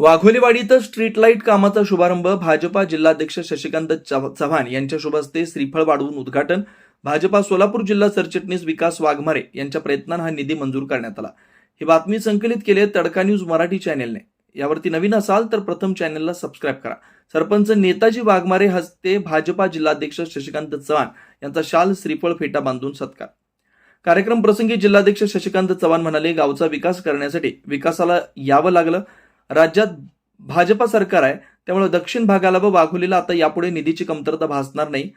वाघोलीवाडीत street light कामाचा शुभारंभ भाजपा जिल्हाध्यक्ष शशिकांत चव्हाण यांच्या शुभ हस्ते श्रीफळ वाढवून उद्घाटन. भाजपा सोलापूर जिल्हा सरचिटणीस विकास वाघमारे यांच्या प्रयत्नांना हा निधी मंजूर करण्यात आला. ही बातमी संकलित केली तडका न्यूज मराठी चॅनेलने. यावरती नवीन असाल तर प्रथम चॅनेलला सबस्क्राईब करा. सरपंच नेताजी वाघमारे हस्ते भाजपा जिल्हाध्यक्ष शशिकांत चव्हाण यांचा शाल श्रीफळ फेटा बांधून सत्कार. कार्यक्रम प्रसंगी जिल्हाध्यक्ष शशिकांत चव्हाण म्हणाले, गावचा विकास करण्यासाठी विकासाला यावं लागलं. राज्यात भाजपा सरकार आहे, त्यामुळे दक्षिण भागाला व वाघोलीला आता यापुढे निधीची कमतरता भासणार नाही.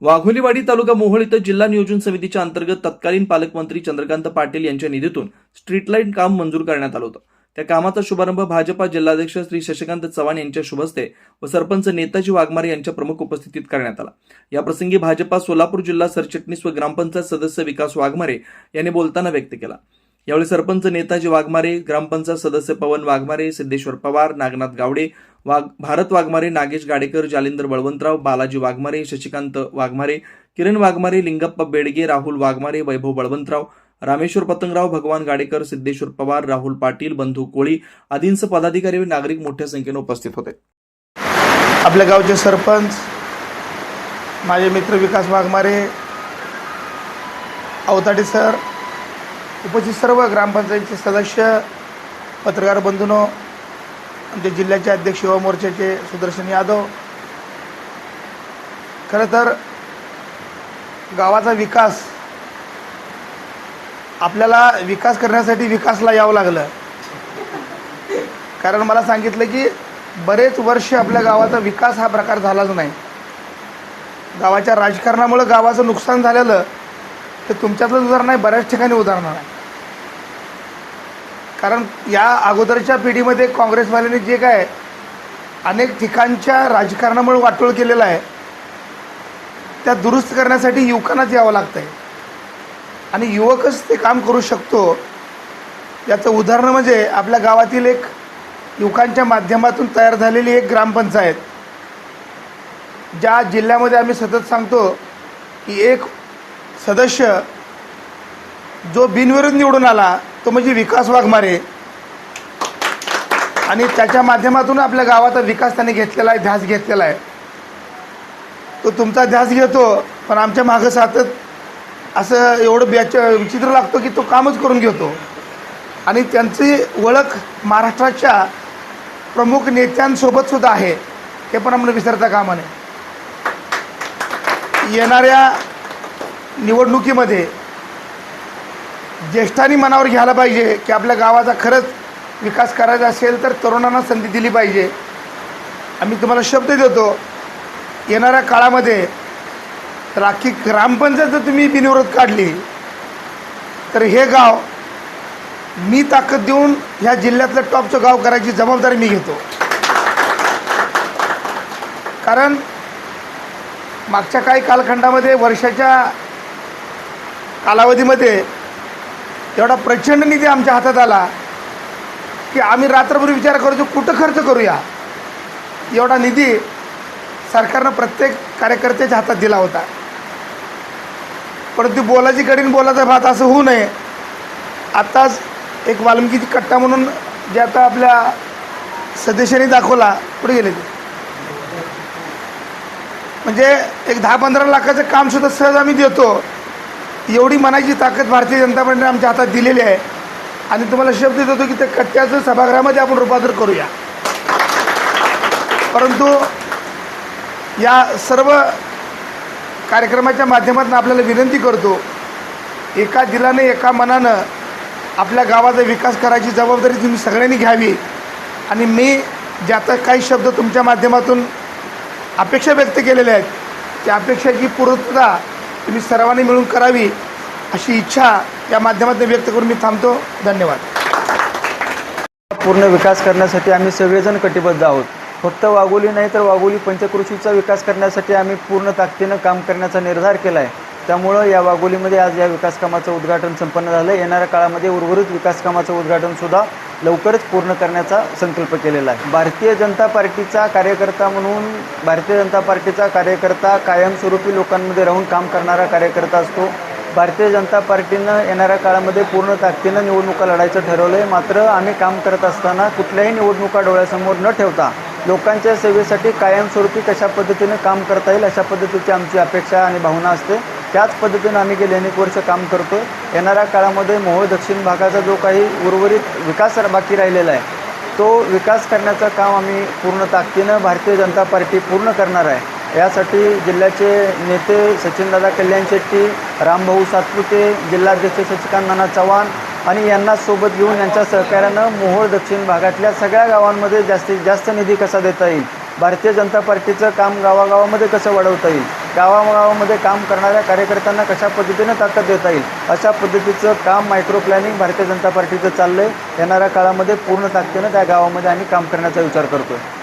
वाघोलीवाडी तालुका मोहोळ इथं जिल्हा नियोजन समितीच्या अंतर्गत तत्कालीन पालकमंत्री चंद्रकांत पाटील यांच्या निधीतून स्ट्रीट लाईट काम मंजूर करण्यात आलं होतं. त्या कामाचा शुभारंभ भाजपा जिल्हाध्यक्ष श्री शशिकांत चव्हाण यांच्या शुभ हस्ते व सरपंच नेताजी वाघमारे यांच्या प्रमुख उपस्थितीत करण्यात आला. या प्रसंगी भाजपा सोलापूर जिल्हा सरचिटणीस व ग्रामपंचायत सदस्य विकास वाघमारे यांनी बोलताना व्यक्त केला. यावेळी सरपंच नेताजी वाघमारे, ग्रामपंचायत सदस्य पवन वाघमारे, सिद्धेश्वर पवार, नागनाथ गावडे, भारत वाघमारे, नागेश गाडेकर, जालिंदर बळवंतराव, बालाजी वाघमारे, शशिकांत वाघमारे, किरण वाघमारे, लिंगप्पा बेडगे, राहुल वाघमारे, वैभव बळवंतराव, रामेश्वर पतंगराव, भगवान गाडेकर, सिद्धेश्वर पवार, राहुल पाटील, बंधू कोळी आदींसह पदाधिकारी व नागरिक मोठ्या संख्येने उपस्थित होते. आपल्या गावचे सरपंच, माझे मित्र विकास वाघमारे, अवताडे सर, उपस्थित सर्व ग्रामपंचायतीचे सदस्य, पत्रकार बंधूंनो, आमच्या जिल्ह्याचे अध्यक्ष युवा मोर्चाचे सुदर्शन यादव. खरं तर गावाचा विकास, आपल्याला विकास करण्यासाठी विकासला यावं लागलं. कारण मला सांगितलं की बरेच वर्ष आपल्या गावाचा विकास हा प्रकार झालाच नाही. गावाच्या राजकारणामुळे गावाचं नुकसान झालेलं ते तुमच्यातलंच उदाहरण नाही, बऱ्याच ठिकाणी उदाहरण आहे. कारण या अगोदरच्या पिढीमध्ये काँग्रेसवाल्यांनी जे काय अनेक ठिकाणच्या राजकारणामुळे वाटोळ केलेलं आहे, त्या दुरुस्त करण्यासाठी युवकांनाच यावं लागतं आहे. आणि युवकच ते काम करू शकतो. याचं उदाहरण म्हणजे आपल्या गावातील एक युवकांच्या माध्यमातून तयार झालेली एक ग्रामपंचायत, ज्या जिल्ह्यामध्ये आम्ही सतत सांगतो की एक सदस्य जो बिनविरोध निवडून आला तो म्हणजे विकास वाघमारे. आणि त्याच्या माध्यमातून आपल्या गावाचा विकास त्याने घेतलेला आहे, ध्यास घेतलेला आहे. तो तुमचा ध्यास घेतो, पण आमच्या मागं सातत असं एवढं विचित्र लागतो की तो कामच करून घेतो. आणि त्यांची ओळख महाराष्ट्राच्या प्रमुख नेत्यांसोबतसुद्धा आहे, हे पण आपण विसरता कामा नये. येणाऱ्या निवडणुकीमध्ये ज्येष्ठांनी मनावर घ्यायला पाहिजे की आपल्या गावाचा खरंच विकास करायचा असेल तर तरुणांना संधी दिली पाहिजे. आम्ही तुम्हाला शब्द देतो, येणाऱ्या काळामध्ये तर अख्खी ग्रामपंचायत जर तुम्ही बिनविरोध काढली तर हे गाव मी ताकद देऊन ह्या जिल्ह्यातलं टॉपचं गाव करायची जबाबदारी मी घेतो. कारण मागच्या काही कालखंडामध्ये, वर्षाच्या कालावधीमध्ये एवढा प्रचंड निधी आमच्या हातात आला की आम्ही रात्रभर विचार करतो कुठं खर्च करूया. एवढा निधी सरकारनं प्रत्येक कार्यकर्त्याच्या हातात दिला होता. परंतु बोलाची कडीन बोलाचा भात असं होऊ नये. आत्ताच एक वाल्मिकीची कट्टा म्हणून जे आता आपल्या सदस्यांनी दाखवला, पुढे गेले ते, म्हणजे एक 10-15 लाखाचं कामसुद्धा सहज आम्ही देतो. एवढी मनाची ताकद भारतीय जनता पार्टीने आमच्या हातात दिलेली आहे. आणि तुम्हाला शब्द देतो की त्या कट्ट्याचं सभागृहामध्ये आपण रूपांतर करूया. परंतु या सर्व कार्यक्रमाच्या माध्यमातून आपल्याला विनंती करतो, एका दिलाने एका मनानं आपल्या गावाचा विकास करायची जबाबदारी तुम्ही सगळ्यांनी घ्यावी. आणि मी ज्याचा काही शब्द तुमच्या माध्यमातून अपेक्षा व्यक्त केलेल्या आहेत, त्या अपेक्षाची पूर्तता तुम्ही सर्वांनी मिळून करावी अशी इच्छा या माध्यमातून व्यक्त करून मी थांबतो. धन्यवाद. पूर्ण विकास करण्यासाठी आम्ही सगळेजण कटिबद्ध आहोत. फक्त वाघोली नाही तर वाघोली पंचक्रोशीचा विकास करण्यासाठी आम्ही पूर्ण ताकदीनं काम करण्याचा निर्धार केला आहे. त्यामुळं या वाघोलीमध्ये आज या विकास कामाचं उद्घाटन संपन्न झालं. येणाऱ्या काळामध्ये उर्वरित विकास कामाचं उद्घाटनसुद्धा लवकरच पूर्ण करण्याचा संकल्प केलेला आहे. भारतीय जनता पार्टीचा कार्यकर्ता म्हणून, भारतीय जनता पार्टीचा कार्यकर्ता कायमस्वरूपी लोकांमध्ये राहून काम करणारा कार्यकर्ता असतो. भारतीय जनता पार्टीनं येणाऱ्या काळामध्ये पूर्ण ताकदीनं निवडणुका लढायचं ठरवलं आहे. मात्र आम्ही काम करत असताना कुठल्याही निवडणुका डोळ्यासमोर न ठेवता लोकांच्या सेवेसाठी कायमस्वरूपी कशा पद्धतीनं काम करता येईल अशा पद्धतीची आमची अपेक्षा आणि भावना असते. त्याच पद्धतीनं आम्ही गेले अनेक वर्ष काम करतो. येणाऱ्या काळामध्ये मोहोळ दक्षिण भागाचा जो काही उर्वरित विकास बाकी राहिलेला आहे तो विकास करण्याचं काम आम्ही पूर्ण ताकदीनं भारतीय जनता पार्टी पूर्ण करणार आहे. यासाठी जिल्ह्याचे नेते सचिनदादा कल्याण शेट्टी, रामभाऊ सातपुते, जिल्हाध्यक्ष शशिकांत नाना चव्हाण आणि यांना सोबत घेऊन यांच्या सहकार्यानं मोहोळ दक्षिण भागातल्या सगळ्या गावांमध्ये जास्तीत जास्त निधी कसा देता येईल, भारतीय जनता पार्टीचं काम गावागावामध्ये कसं वाढवता येईल, गावागावामध्ये काम करणाऱ्या कार्यकर्त्यांना कशा पद्धतीनं ताकद देता येईल अशा पद्धतीचं काम मायक्रो प्लॅनिंग भारतीय जनता पार्टीचं चाललं आहे. येणाऱ्या काळामध्ये पूर्ण ताकदीनं त्या गावामध्ये आम्ही काम करण्याचा विचार करतो आहे.